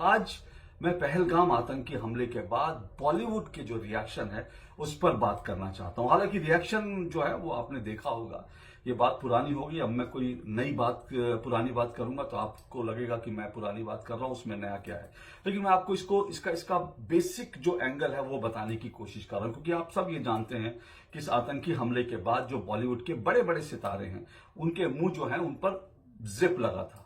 आज मैं पहलगाम आतंकी हमले के बाद बॉलीवुड के जो रिएक्शन है उस पर बात करना चाहता हूं। हालांकि रिएक्शन जो है वो आपने देखा होगा, ये बात पुरानी होगी। अब मैं कोई नई बात पुरानी बात करूंगा तो आपको लगेगा कि मैं पुरानी बात कर रहा हूं, उसमें नया क्या है। लेकिन मैं आपको इसका बेसिक जो एंगल है वो बताने की कोशिश कर रहा हूं, क्योंकि आप सब ये जानते हैं कि इस आतंकी हमले के बाद जो बॉलीवुड के बड़े बड़े सितारे हैं उनके मुंह जो है उन पर जिप लगा था।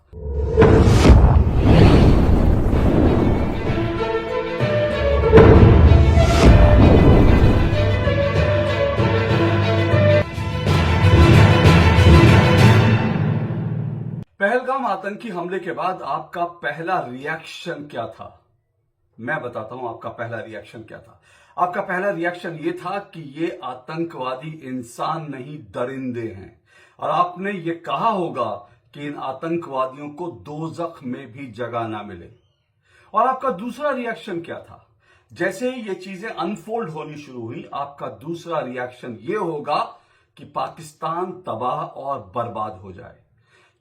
पहलगाम आतंकी हमले के बाद आपका पहला रिएक्शन क्या था? मैं बताता हूं आपका पहला रिएक्शन क्या था। आपका पहला रिएक्शन ये था कि ये आतंकवादी इंसान नहीं दरिंदे हैं, और आपने ये कहा होगा कि इन आतंकवादियों को दोज़ख में भी जगह ना मिले। और आपका दूसरा रिएक्शन क्या था? जैसे ही ये चीजें अनफोल्ड होनी शुरू हुई, आपका दूसरा रिएक्शन ये होगा कि पाकिस्तान तबाह और बर्बाद हो जाए।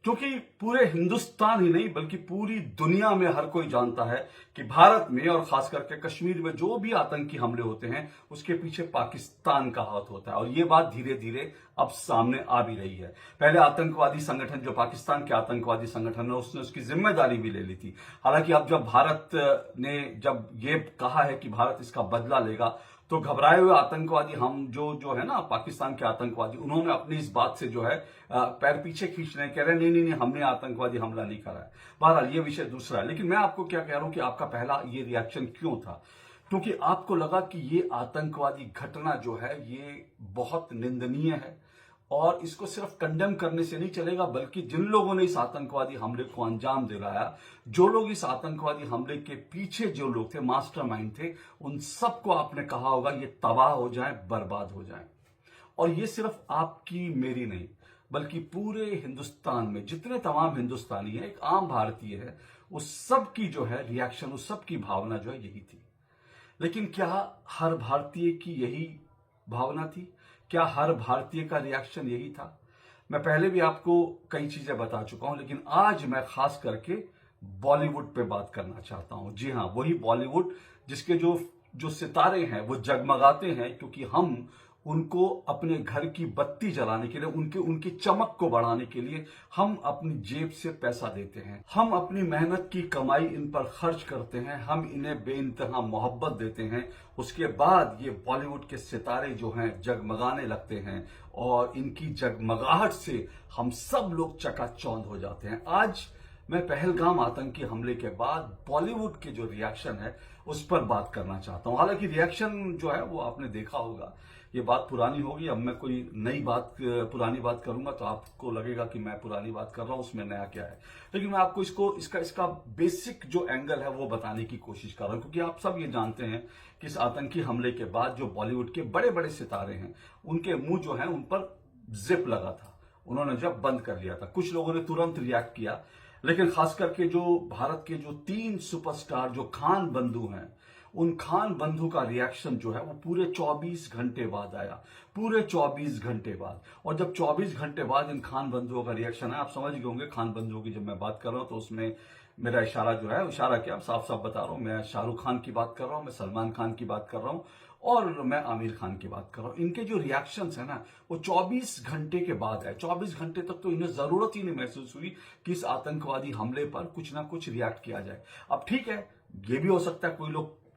क्योंकि पूरे हिंदुस्तान ही नहीं बल्कि पूरी दुनिया में हर कोई जानता है कि भारत में और खास करके कश्मीर में जो भी आतंकी हमले होते हैं उसके पीछे पाकिस्तान का हाथ होता है। और ये बात धीरे धीरे अब सामने आ भी रही है। पहले आतंकवादी संगठन जो पाकिस्तान के आतंकवादी संगठन है उसने उसकी जिम्मेदारी भी ले ली थी। हालांकि अब जब भारत ने जब ये कहा है कि भारत इसका बदला लेगा, तो घबराए हुए आतंकवादी हम जो है ना पाकिस्तान के आतंकवादी, उन्होंने अपनी इस बात से जो है पैर पीछे खींच रहे हैं, कह रहे हैं नहीं, हमने आतंकवादी हमला नहीं करा है। बहरहाल ये विषय दूसरा है। लेकिन मैं आपको क्या कह रहा हूं कि आपका पहला ये रिएक्शन क्यों था? क्योंकि आपको लगा कि ये आतंकवादी घटना जो है ये बहुत निंदनीय है, और इसको सिर्फ कंडेम करने से नहीं चलेगा, बल्कि जिन लोगों ने इस आतंकवादी हमले को अंजाम दिलाया, जो लोग इस आतंकवादी हमले के पीछे जो लोग थे, मास्टरमाइंड थे, उन सबको आपने कहा होगा ये तबाह हो जाए, बर्बाद हो जाए। और ये सिर्फ आपकी मेरी नहीं बल्कि पूरे हिंदुस्तान में जितने तमाम हिंदुस्तानी हैं, एक आम भारतीय है, उस सब की जो है रिएक्शन, उस सब की भावना जो है यही थी। लेकिन क्या हर भारतीय की यही भावना थी? क्या हर भारतीय का रिएक्शन यही था? मैं पहले भी आपको कई चीजें बता चुका हूं, लेकिन आज मैं खास करके बॉलीवुड पे बात करना चाहता हूं। जी हां, वही बॉलीवुड जिसके जो जो सितारे हैं वो जगमगाते हैं, क्योंकि हम उनको अपने घर की बत्ती जलाने के लिए, उनकी चमक को बढ़ाने के लिए हम अपनी जेब से पैसा देते हैं, हम अपनी मेहनत की कमाई इन पर खर्च करते हैं, हम इन्हें बेइंतहा मोहब्बत देते हैं। उसके बाद ये बॉलीवुड के सितारे जो हैं जगमगाने लगते हैं, और इनकी जगमगाहट से हम सब लोग चकाचौंध हो जाते हैं। आज मैं पहलगाम आतंकी हमले के बाद बॉलीवुड के जो रिएक्शन है उस पर बात करना चाहता हूं। हालांकि रिएक्शन जो है वो आपने देखा होगा, ये बात पुरानी होगी। अब मैं कोई नई बात पुरानी बात करूंगा तो आपको लगेगा कि मैं पुरानी बात कर रहा हूं, उसमें नया क्या है। लेकिन मैं आपको इसका बेसिक जो एंगल है वो बताने की कोशिश कर रहा हूं, क्योंकि आप सब ये जानते हैं कि इस आतंकी हमले के बाद जो बॉलीवुड के बड़े बड़े सितारे हैं उनके मुंह जो है उन पर जिप लगा था। उन्होंने जब बंद कर लिया था, कुछ लोगों ने तुरंत रिएक्ट किया, लेकिन खास करके जो भारत के जो 3 सुपरस्टार जो खान बंधु हैं, उन खान बंधु का रिएक्शन जो है वो पूरे 24 घंटे बाद आया, पूरे 24 घंटे बाद। और जब 24 घंटे बाद इन खान बंधुओं का रिएक्शन है, आप समझ गए होंगे खान बंधुओं की जब मैं बात कर रहा हूं तो उसमें मेरा इशारा जो है, इशारा क्या, साफ साफ बता रहा हूं, मैं शाहरुख खान की बात कर रहा हूं, मैं सलमान खान की बात कर रहा हूं, और मैं आमिर खान की बात कर रहा हूं। इनके जो रिएक्शंस है ना वो 24 घंटे के बाद है। 24 घंटे तक तो इन्हें जरूरत ही नहीं महसूस हुई कि इस आतंकवादी हमले पर कुछ ना कुछ रिएक्ट किया जाए। अब ठीक है, ये भी हो सकता है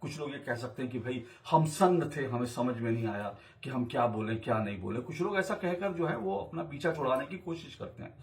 कुछ लोग ये कह सकते हैं कि भाई हम सन्न थे, हमें समझ में नहीं आया कि हम क्या बोलें क्या नहीं बोलें। कुछ लोग ऐसा कहकर जो है वो अपना पीछा छुड़ाने की कोशिश करते हैं।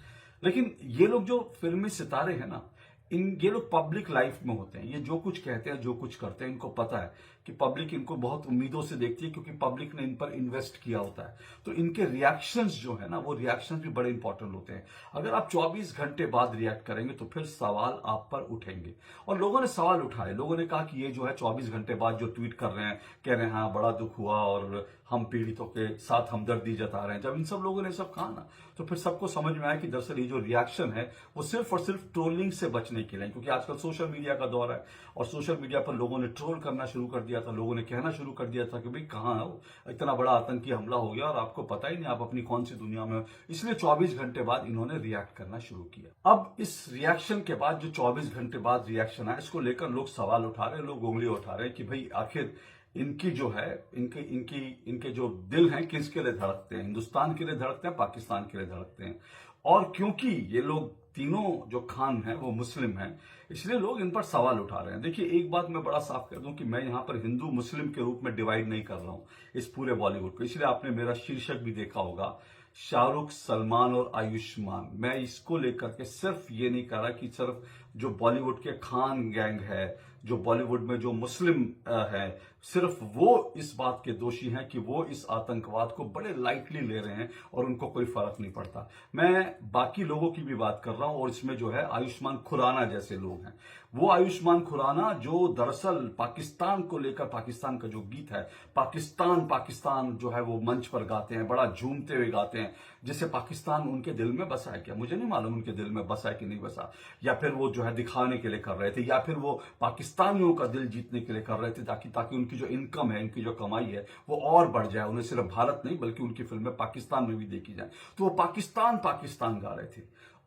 लेकिन ये लोग जो फिल्मी सितारे हैं ना, ये लोग पब्लिक लाइफ में होते हैं। ये जो कुछ कहते हैं, जो कुछ करते हैं, इनको पता है कि पब्लिक इनको बहुत उम्मीदों से देखती है, क्योंकि पब्लिक ने इन पर इन्वेस्ट किया होता है। तो इनके रिएक्शंस जो है ना वो रिएक्शंस भी बड़े इंपॉर्टेंट होते हैं। अगर आप 24 घंटे बाद रिएक्ट करेंगे तो फिर सवाल आप पर उठेंगे, और लोगों ने सवाल उठाए। लोगों ने कहा कि ये जो है 24 घंटे बाद जो ट्वीट कर रहे हैं, कह रहे हैं हाँ बड़ा दुख हुआ और हम पीड़ितों के साथ हमदर्दी जता रहे हैं। जब इन सब लोगों ने सब कहा ना, तो फिर सबको समझ में आया कि दरअसल ये जो रिएक्शन है वो सिर्फ और सिर्फ ट्रोलिंग से बचने नहीं खिलाई, क्योंकि आजकल सोशल मीडिया का दौर है और सोशल मीडिया पर लोगों ने ट्रोल करना शुरू कर दिया था, लोगों ने कहना शुरू कर दिया था कि भाई कहाँ हो, इतना बड़ा आतंकी हमला हो गया और आपको पता ही नहीं आप अपनी कौन सी दुनिया में हो। इसलिए 24 घंटे बाद इन्होंने रिएक्ट करना शुरू किया। अब इस रिएक्शन के बाद जो 24 घंटे बाद रिएक्शन आया, इसको लेकर लोग सवाल उठा रहे हैं, लोग उंगली उठा रहे हैं कि भाई आखिर इनकी जो है इनके जो दिल हैं किसके लिए धड़कते हैं, हिंदुस्तान के लिए धड़कते हैं, पाकिस्तान के लिए धड़कते हैं। और क्योंकि ये लोग तीनों जो खान हैं वो मुस्लिम हैं, इसलिए लोग इन पर सवाल उठा रहे हैं। देखिए, एक बात मैं बड़ा साफ कर दूं कि मैं यहां पर हिंदू मुस्लिम के रूप में डिवाइड नहीं कर रहा हूं इस पूरे बॉलीवुड को। इसलिए आपने मेरा शीर्षक भी देखा होगा, शाहरुख, सलमान और आयुष्मान। मैं इसको लेकर के सिर्फ ये नहीं कह रहा कि सिर्फ जो बॉलीवुड के खान गैंग है, जो बॉलीवुड में जो मुस्लिम है, सिर्फ वो इस बात के दोषी हैं कि वो इस आतंकवाद को बड़े लाइटली ले रहे हैं और उनको कोई फर्क नहीं पड़ता। मैं बाकी लोगों की भी बात कर रहा हूं, और इसमें जो है आयुष्मान खुराना जैसे लोग हैं, वो आयुष्मान खुराना जो दरअसल पाकिस्तान को लेकर, पाकिस्तान का जो गीत है पाकिस्तान पाकिस्तान जो है वो मंच पर गाते हैं, बड़ा झूमते हुए गाते हैं, जैसे पाकिस्तान उनके दिल में बसा है। क्या मुझे नहीं मालूम उनके दिल में बसा है कि नहीं बसा, या फिर वो जो है दिखाने के लिए कर रहे थे, या फिर वो पाकिस्तानियों का दिल जीतने के लिए कर रहे थे ताकि उनकी जो इनकम है, इनकी जो कमाई है वो और बढ़ जाए, उन्हें सिर्फ भारत नहीं बल्कि उनकी फिल्में पाकिस्तान में भी देखी जाए। तो वो पाकिस्तान पाकिस्तान गा रहे थे,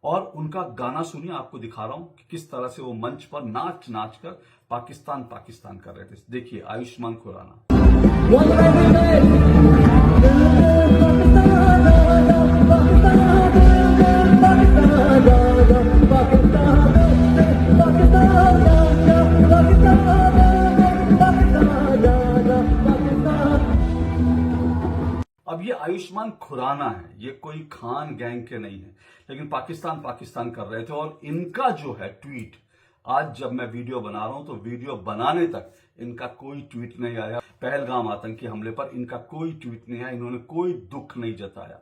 और उनका गाना सुनिए, आपको दिखा रहा हूं कि किस तरह से वो मंच पर नाच नाच कर पाकिस्तान पाकिस्तान कर रहे थे। देखिए आयुष्मान खुराना। अब ये आयुष्मान खुराना है, ये कोई खान गैंग के नहीं है, लेकिन पाकिस्तान पाकिस्तान कर रहे थे। और इनका जो है ट्वीट, आज जब मैं वीडियो बना रहा हूं तो वीडियो बनाने तक इनका कोई ट्वीट नहीं आया। पहलगाम आतंकी हमले पर इनका कोई ट्वीट नहीं आया, इन्होंने कोई दुख नहीं जताया।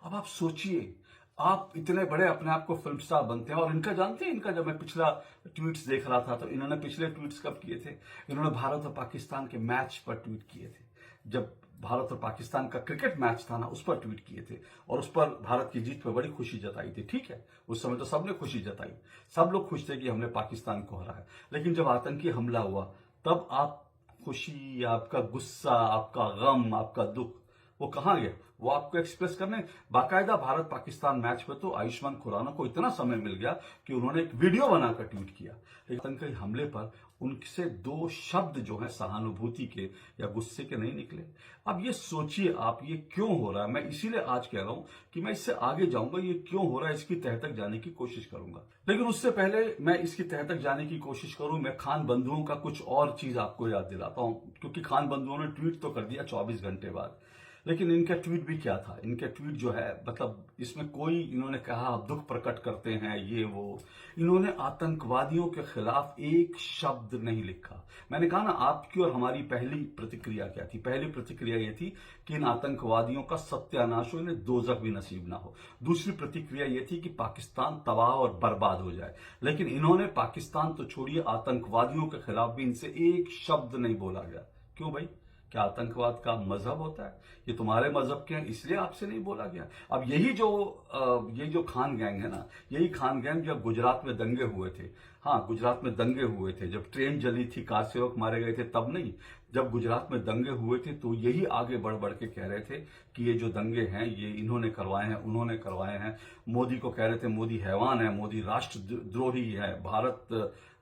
अब आप सोचिए, आप इतने बड़े अपने आप को फिल्म स्टार बनते हैं, और इनका जानते हैं, इनका जब मैं पिछला ट्वीट्स देख रहा था तो इन्होंने पिछले ट्वीट्स कब किए थे, इन्होंने भारत और पाकिस्तान के मैच पर ट्वीट किए थे। जब भारत और पाकिस्तान का क्रिकेट मैच था ना, उस पर ट्वीट किए थे, और उस पर भारत की जीत पर बड़ी खुशी जताई थी। ठीक है, उस समय तो सबने खुशी जताई, सब लोग खुश थे कि हमने पाकिस्तान को हराया। लेकिन जब आतंकी हमला हुआ तब आप खुशी, आपका गुस्सा, आपका गम, आपका दुख वो कहां गया? वो आपको एक्सप्रेस करने बाकायदा भारत पाकिस्तान मैच पे तो आयुष्मान खुराना को इतना समय मिल गया कि उन्होंने एक वीडियो बनाकर ट्वीट किया। आतंकी हमले पर उनसे दो शब्द जो है सहानुभूति के या गुस्से के नहीं निकले। अब ये सोचिए आप, ये क्यों हो रहा है? मैं इसीलिए आज कह रहा हूं कि मैं इससे आगे जाऊंगा, ये क्यों हो रहा है इसकी तह तक जाने की कोशिश करूंगा। लेकिन उससे पहले मैं इसकी तह तक जाने की कोशिश करूं, मैं खान बंधुओं का कुछ और चीज आपको याद दिलाता हूं, क्योंकि खान बंधुओं ने ट्वीट तो कर दिया 24 घंटे बाद, लेकिन इनका ट्वीट भी क्या था? इनका ट्वीट जो है, मतलब इसमें कोई, इन्होंने कहा दुख प्रकट करते हैं ये वो, इन्होंने आतंकवादियों के खिलाफ एक शब्द नहीं लिखा। मैंने कहा ना, आपकी और हमारी पहली प्रतिक्रिया क्या थी? पहली प्रतिक्रिया ये थी कि इन आतंकवादियों का सत्यानाश हो, इन्हें दोजख भी नसीब ना हो। दूसरी प्रतिक्रिया ये थी कि पाकिस्तान तबाह और बर्बाद हो जाए। लेकिन इन्होंने पाकिस्तान तो छोड़िए, आतंकवादियों के खिलाफ भी इनसे एक शब्द नहीं बोला गया। क्यों भाई? क्या आतंकवाद का मजहब होता है? ये तुम्हारे मजहब के हैं इसलिए आपसे नहीं बोला गया। अब यही जो खान गैंग है ना, यही खान गैंग जब गुजरात में दंगे हुए थे, हाँ गुजरात में दंगे हुए थे, जब ट्रेन जली थी, कार सेवक मारे गए थे, तब नहीं, जब गुजरात में दंगे हुए थे तो यही आगे बढ़ बढ़ के कह रहे थे कि ये जो दंगे हैं ये इन्होंने करवाए हैं, उन्होंने करवाए हैं। मोदी को कह रहे थे मोदी हैवान है, मोदी राष्ट्रद्रोही है, भारत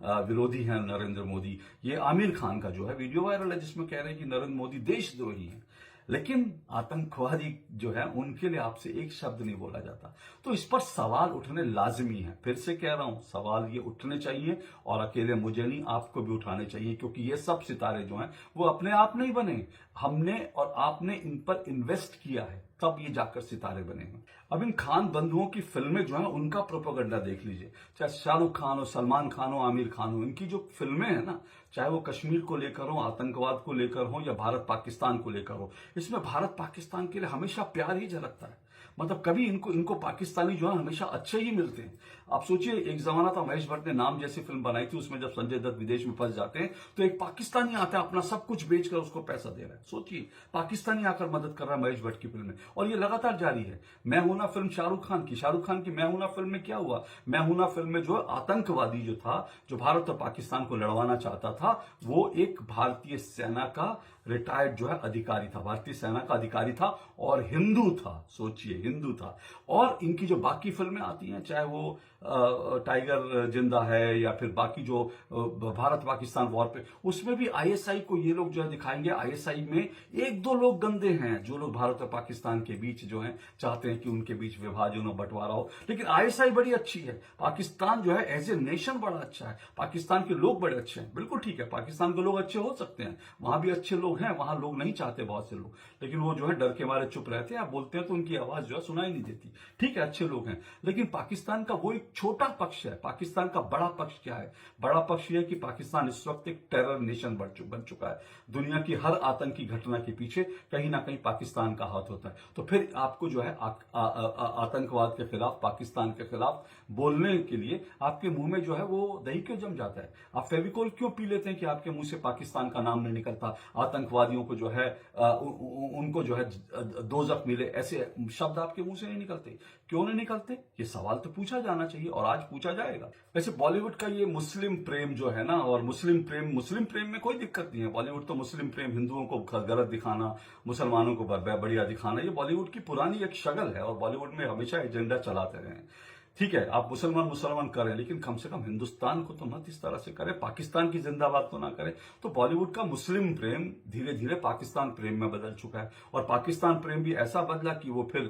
विरोधी है नरेंद्र मोदी। ये आमिर खान का जो है वीडियो वायरल है जिसमें कह रहे हैं कि नरेंद्र मोदी देशद्रोही है। लेकिन आतंकवादी जो है उनके लिए आपसे एक शब्द नहीं बोला जाता। तो इस पर सवाल उठने लाजमी है। फिर से कह रहा हूं, सवाल ये उठने चाहिए, और अकेले मुझे नहीं, आपको भी उठाने चाहिए, क्योंकि ये सब सितारे जो हैं वो अपने आप नहीं बने, हमने और आपने इन पर इन्वेस्ट किया है, तब ये जाकर सितारे बने हैं। अब इन खान बंधुओं की फिल्में जो है उनका प्रोपेगेंडा देख लीजिए, चाहे शाहरुख खान हो, सलमान खान हो, आमिर खान हो, इनकी जो फिल्में हैं ना, चाहे वो कश्मीर को लेकर हो, आतंकवाद को लेकर हो, या भारत पाकिस्तान को लेकर हो, इसमें भारत पाकिस्तान के लिए हमेशा प्यार ही झलकता है। मतलब कभी इनको इनको पाकिस्तानी जो है हमेशा अच्छे ही मिलते हैं। आप सोचिए, एक जमाना था महेश भट्ट ने नाम जैसी फिल्म बनाई थी, उसमें जब संजय दत्त विदेश में फंस जाते हैं तो एक पाकिस्तानी आता है, अपना सब कुछ बेचकर उसको पैसा दे रहा है। सोचिए, पाकिस्तानी आकर मदद कर रहा है महेश भट्ट की फिल्म में, और ये लगातार जारी है। मैं हूं ना फिल्म शाहरुख खान की मैं हूं ना फिल्म में क्या हुआ, मैं हूं ना फिल्म में जो आतंकवादी जो था, जो भारत और पाकिस्तान को लड़वाना चाहता था, वो एक भारतीय सेना का रिटायर्ड जो है अधिकारी था, भारतीय सेना का अधिकारी था और हिंदू था। सोचिए, हिंदू था। और इनकी जो बाकी फिल्में आती हैं, चाहे वो टाइगर जिंदा है या फिर बाकी जो भारत पाकिस्तान वॉर पे, उसमें भी आईएसआई को ये लोग जो है दिखाएंगे। आईएसआई में एक दो लोग गंदे हैं, जो लोग भारत और पाकिस्तान के बीच जो है चाहते हैं कि उनके बीच विभाजन और बंटवारा हो, लेकिन आईएसआई बड़ी अच्छी है। पाकिस्तान जो है एज ए नेशन बड़ा अच्छा है, पाकिस्तान के लोग बड़े अच्छे हैं। बिल्कुल ठीक है, पाकिस्तान के लोग अच्छे हो सकते हैं, वहां भी अच्छे लोग हैं, वहां लोग नहीं चाहते बहुत से लोग, लेकिन वो जो है डर के मारे चुप रहते हैं। आप बोलते हैं तो उनकी आवाज जो है सुनाई नहीं देती। ठीक है, अच्छे लोग हैं, लेकिन पाकिस्तान का वो एक छोटा पक्ष है। पाकिस्तान का बड़ा पक्ष क्या है? बड़ा पक्ष यह है कि पाकिस्तान इस वक्त एक टेरर नेशन बन चुका है। दुनिया की हर आतंकी घटना के पीछे कहीं ना कहीं पाकिस्तान का हाथ होता है। तो फिर आपको जो है आतंकवाद के खिलाफ, पाकिस्तान के खिलाफ बोलने के लिए आपके मुंह में जो है वो दही क्यों जम जाता है? आप फेविकोल क्यों पी लेते हैं कि आपके मुंह से पाकिस्तान का नाम नहीं निकलता, आतंकवादियों को जो है उनको जो है दोजख मिले, ऐसे शब्द आपके मुंह से नहीं निकलते? क्यों नहीं निकलते? ये सवाल तो पूछा जाना चाहिए, और आज पूछा जाएगा। वैसे बॉलीवुड का ये मुस्लिम प्रेम जो है ना, और मुस्लिम प्रेम में कोई दिक्कत नहीं है। बॉलीवुड तो मुस्लिम प्रेम, हिंदुओं को गलत दिखाना, मुसलमानों को बढ़िया दिखाना, ये बॉलीवुड की पुरानी एक शगल है, और बॉलीवुड में हमेशा एजेंडा चलाते रहे हैं। ठीक है, आप मुसलमान करें, लेकिन कम से कम हिंदुस्तान को तो मत इस तरह से करें, पाकिस्तान की जिंदाबाद तो ना करें। तो बॉलीवुड का मुस्लिम प्रेम धीरे धीरे पाकिस्तान प्रेम में बदल चुका है, और पाकिस्तान प्रेम भी ऐसा बदला कि वो फिर